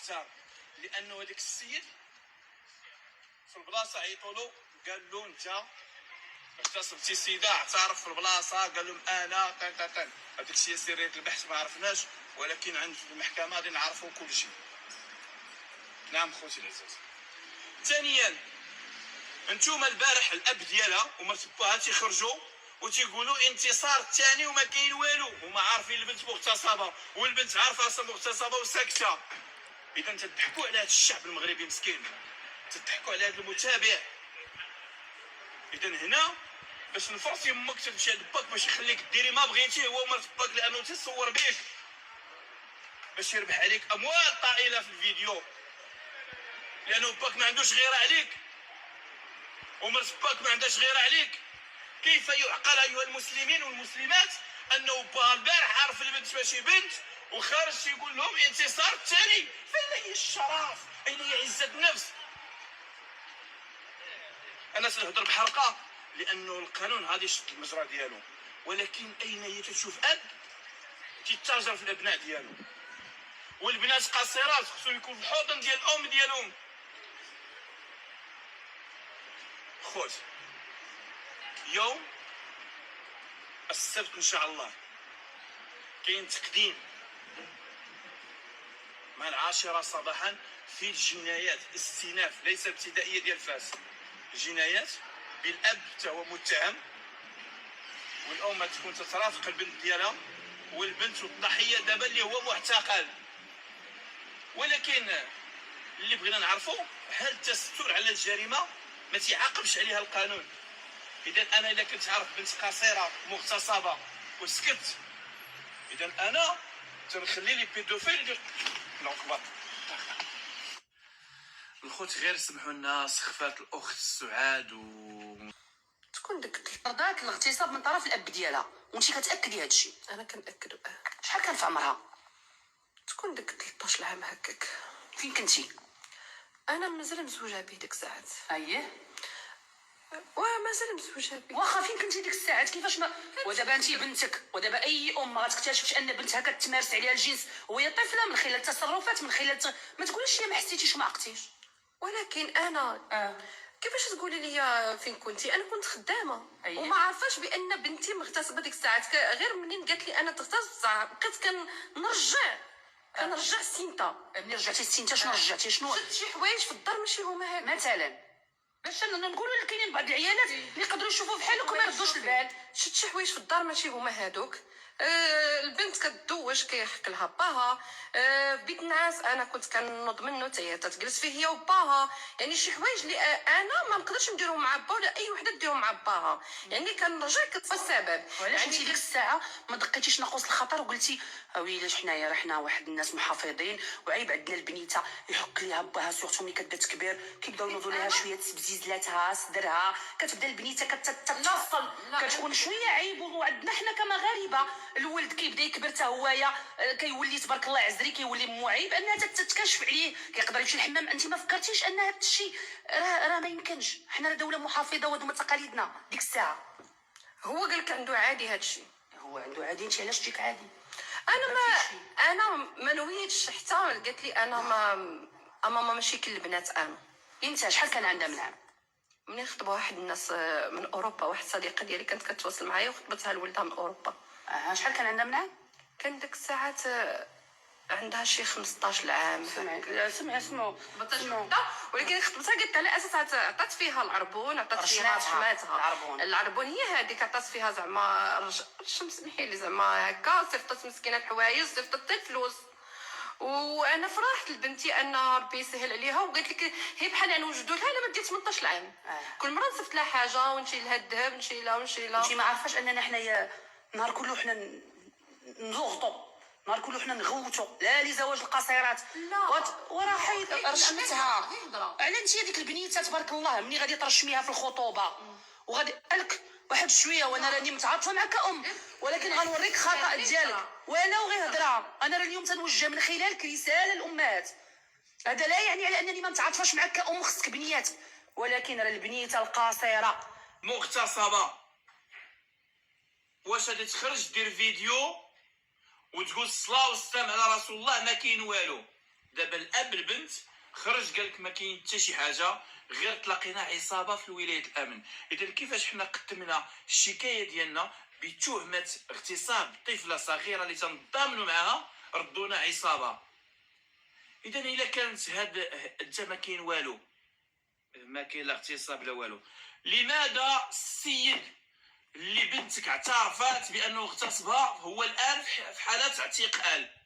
اكثر، لانه هذاك السيد في البلاصه عيطوا له قال له انت اغتصبتي سيده، اعترف في البلاصه قال لهم انا طن هذاك الشيء سريه البحث ما عرفناش، ولكن عند المحكمه غادي نعرفوا كل شيء. نعم خوتي العزاز. ثانيا انتوما البارح الاب ديالها ومرت باها تيخرجوا وتيقولوا انتصار الثاني وما كاين والو، هما عارفين البنت مغتصبه والبنت عارفه راسها مغتصبه وساكته. اذا تضحكوا على هذا الشعب المغربي مسكين، تضحكوا على هذا المتابع. اذا هنا باش نفرسي امك تمشي عند باك باش يخليك ديري ما بغيتي هو ومرت باك، لانه تيصور بيك باش يربح عليك اموال طائله في الفيديو، لانه باك ما عندوش غيره عليك ومرت باك ما عندهاش غيره عليك. كيف يعقل ايها المسلمين والمسلمات انه با البارح عارف البنت ماشي بنت وخارج يقول لهم انتصار الثاني؟ فاين هي الشرف؟ اين هي عزه النفس؟ انا سنهضر بحرقه لانه القانون غادي يشد المجرى ديالو، ولكن اين هي تشوف اب تيتاجر في الابناء ديالو، والبنات قصيرات خصو يكون في الحضن ديال الام ديالهم. خوت يوم السبت ان شاء الله كاين تقديم مع 10 صباحا في الجنايات استئناف ليس ابتدائيه ديال فاس، جنايات بالاب حتى هو متهم، والام تكون تترافق البنت ديالها والبنت والضحيه دابا اللي هو معتقل. ولكن اللي بغينا نعرفو هل التستر على الجريمه ما تيعاقبش عليها القانون؟ اذا انا اذا كنت عارف بنت قصيره مغتصبه وسكت، اذا انا تنخلي لي بيدوفيل يدير نكبر. الخوت غير سمحوا لنا، سخفات الاخت سعاد تكون ديك رضاك الاغتصاب من طرف الاب ديالها وانتي كتاكدي هذا الشيء؟ انا كنأكدو. شحال كان في عمرها؟ تكون ديك 13 عام هكاك. فين كنتي؟ انا مازال مزوجه به ديك الساعات. اييه ومازال مزوجه به. واخا فين كنتي ديك الساعات؟ كيفاش ما ودابا انت بنتك، ودابا اي ام ما غتكتشفش ان بنتها كتمارس عليها الجنس وهي طفله من خلال التصرفات، من خلال ما تقوليش هي ما حسيتيش وما عقتيش. ولكن انا كيفاش تقولي لي فين كنتي؟ انا كنت خدامه. أيه. وما عارفاش بان بنتي مغتصبه ديك الساعات، غير منين قالت لي انا تغتصبت بقيت كنرجع السينتا. ملي رجعتي السينتا شنو رجعتي؟ شنو شفت شي حوايج في الدار ماشي هما هادو مثلا؟ باش نقولوا اللي كاينين بعض العيالات اللي يقدروا يشوفوا بحالك وما يردوش البال. شفت شي حوايج في الدار ماشي هما هادوك. البنت كتدوش كيحك لها باها. بيت الناس انا كنت كنوض منه حتى هي تجلس فيه هي وباها. يعني شي حوايج اللي انا ما نقدرش نديرهم مع با ولا اي وحده ديرهم مع باها. يعني كنرجع السبب. وعلاش انت ديك الساعه ما دقيتيش ناقوس الخطر وقلتي ويلي حنايا رحنا واحد الناس محافظين وعيب عندنا البنيته يحك ليها باها، سورتو ملي كتبدا تكبر كيبداو ينوضوا لها شويه تبزيزلاتها صدرها، كتبدا البنيته كتتصل، كتكون شويه عيب. وعندنا حنا كمغاربه الولد كيبدا يكبر حتى هوايا كيولي تبارك الله عزري، كيولي معيب انها تتكشف عليه، كيقدر يمشي الحمام. انت ما فكرتيش ان هذا الشيء راه ما يمكنش؟ حنا دوله محافظه وهذوما تقاليدنا. ديك الساعه هو قال لك عنده عادي هذا الشيء. هو عنده عادي، انت علاش تجيك عادي؟ انا ما نويتش حتى قالت لي انا ما ماشي كل البنات. انا انت شحال كان عندها من عام منين خطبوا واحد الناس من اوروبا؟ واحد صديقه ديالي كانت كتواصل معايا وخطبتها لولدها من اوروبا. شحال كان عندها من عام؟ كان ديك الساعات عندها شي 15 عام. سمعوا ولكن خطبتها قالت على اساس عطات فيها العربون، عطات فيها رشماتها. العربون هي هذيك عطات فيها زعما سمحي لي زعما هكا صيفطت مسكينه الحوايج، صيفطت الفلوس. وانا فرحت لبنتي ان ربي يسهل عليها، وقالت لك هي بحال انا وجدوا لها انا مديت 18 عام. كل مره نصيفط لها حاجه ونمشي لها الذهب نمشي لها. انت ما عارفاش اننا حنايا نهار كله حنا نضغطوا، نهار كله حنا نغوتوا لا لزواج القصيرات. وراه حيد رشمتها على انت هذيك البنيته تبارك الله ملي غادي ترشميها في الخطوبه وغادي قالك واحد شويه وانا راني متعاطفه معك كأم، ولكن غنوريك خطأ ديالك. وانا وغير هضره انا راه اليوم تنوجه من خلالك رساله للامهات. هذا لا يعني على انني ما متعاطفاش معك كأم خصك بنيات، ولكن راه البنيته القصيره مغتصبه واش غادي تخرج دير فيديو وتقول الصلاه والسلام على رسول الله ما كاين والو؟ دابا الاب البنت خرج قال لك ما كاين حتى شي حاجه، غير تلاقينا عصابه في ولايه الامن. اذا كيفاش حنا قدمنا الشكايه ديالنا بتهمه اغتصاب طفله صغيره اللي تنضامنوا معها، ردونا عصابه. اذا الا كانت هاد انت ما كاين والو، ما كاين لا اغتصاب لا والو، لماذا السيد اللي بنتك اعترفت بانه اغتصبها هو الان في حاله اعتقال؟